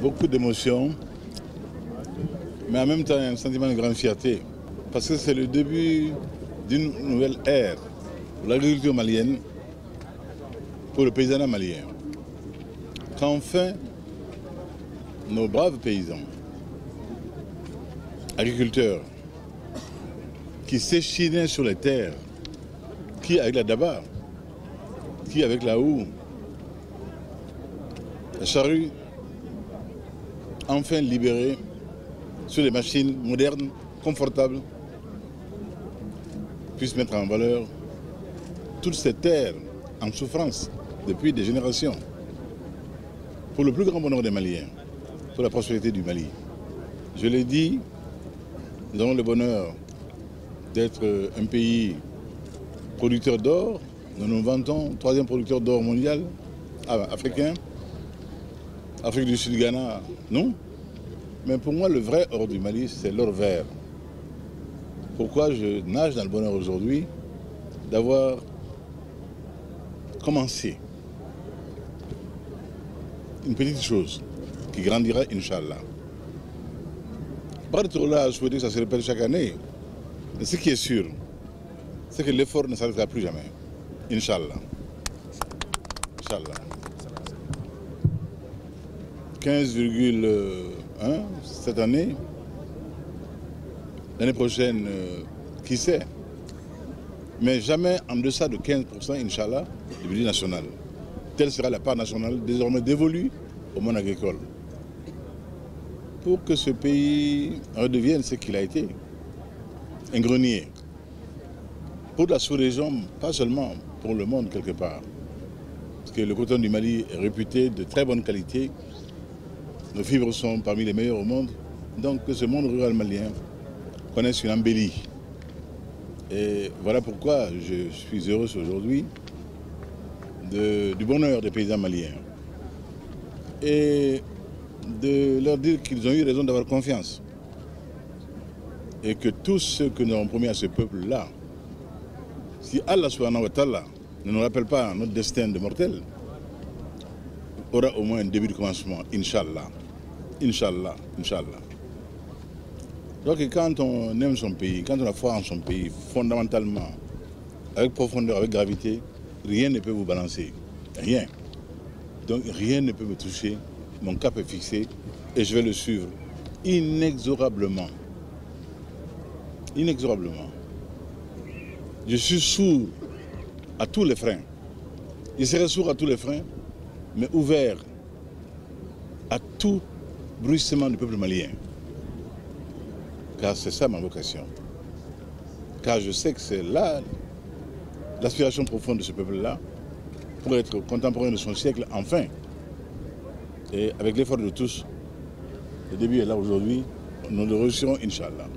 beaucoup d'émotions, mais en même temps un sentiment de grande fierté. Parce que c'est le début d'une nouvelle ère pour l'agriculture malienne, pour le paysanat malien. Qu'enfin, nos braves paysans, agriculteurs, qui s'échinaient sur les terres, qui avec la daba, qui avec la houe, la charrue, enfin libérés sur des machines modernes, confortables, puissent mettre en valeur toutes ces terres en souffrance depuis des générations, pour le plus grand bonheur des Maliens, pour la prospérité du Mali. Je l'ai dit, nous avons le bonheur d'être un pays producteur d'or. Nous nous vantons, troisième producteur d'or mondial, africain. Afrique du Sud, Ghana, non. Mais pour moi, le vrai or du Mali, c'est l'or vert. Pourquoi je nage dans le bonheur aujourd'hui d'avoir commencé une petite chose qui grandira, Inch'Allah. Pas de trop là, je souhaite que ça se répète chaque année. Mais ce qui est sûr, c'est que l'effort ne s'arrêtera plus jamais. Inch'Allah. Inch'Allah. 15,1 cette année. L'année prochaine, qui sait? Mais jamais en deçà de 15%, Inch'Allah, du budget national. Telle sera la part nationale désormais dévolue au monde agricole. Pour que ce pays redevienne ce qu'il a été, un grenier. Pour la sous-région, pas seulement pour le monde quelque part. Parce que le coton du Mali est réputé de très bonne qualité. Nos fibres sont parmi les meilleures au monde. Donc que ce monde rural malien connaisse une embellie. Et voilà pourquoi je suis heureux aujourd'hui du bonheur des paysans maliens. Et de leur dire qu'ils ont eu raison d'avoir confiance. Et que tout ce que nous avons promis à ce peuple-là, si Allah subhanahu wa ta'ala ne nous rappelle pas notre destin de mortel, aura au moins un début de commencement, Inch'Allah. Inch'Allah, Inch'Allah. Donc quand on aime son pays, quand on a foi en son pays, fondamentalement, avec profondeur, avec gravité, rien ne peut vous balancer. Rien. Donc rien ne peut me toucher. Mon cap est fixé et je vais le suivre inexorablement. Inexorablement. Je suis sourd à tous les freins. Je serai sourd à tous les freins, mais ouvert à tout bruissement du peuple malien. Car c'est ça ma vocation. Car je sais que c'est là l'aspiration profonde de ce peuple-là pour être contemporain de son siècle, enfin. Et avec l'effort de tous, le début est là aujourd'hui, nous le réussirons, Inch'Allah.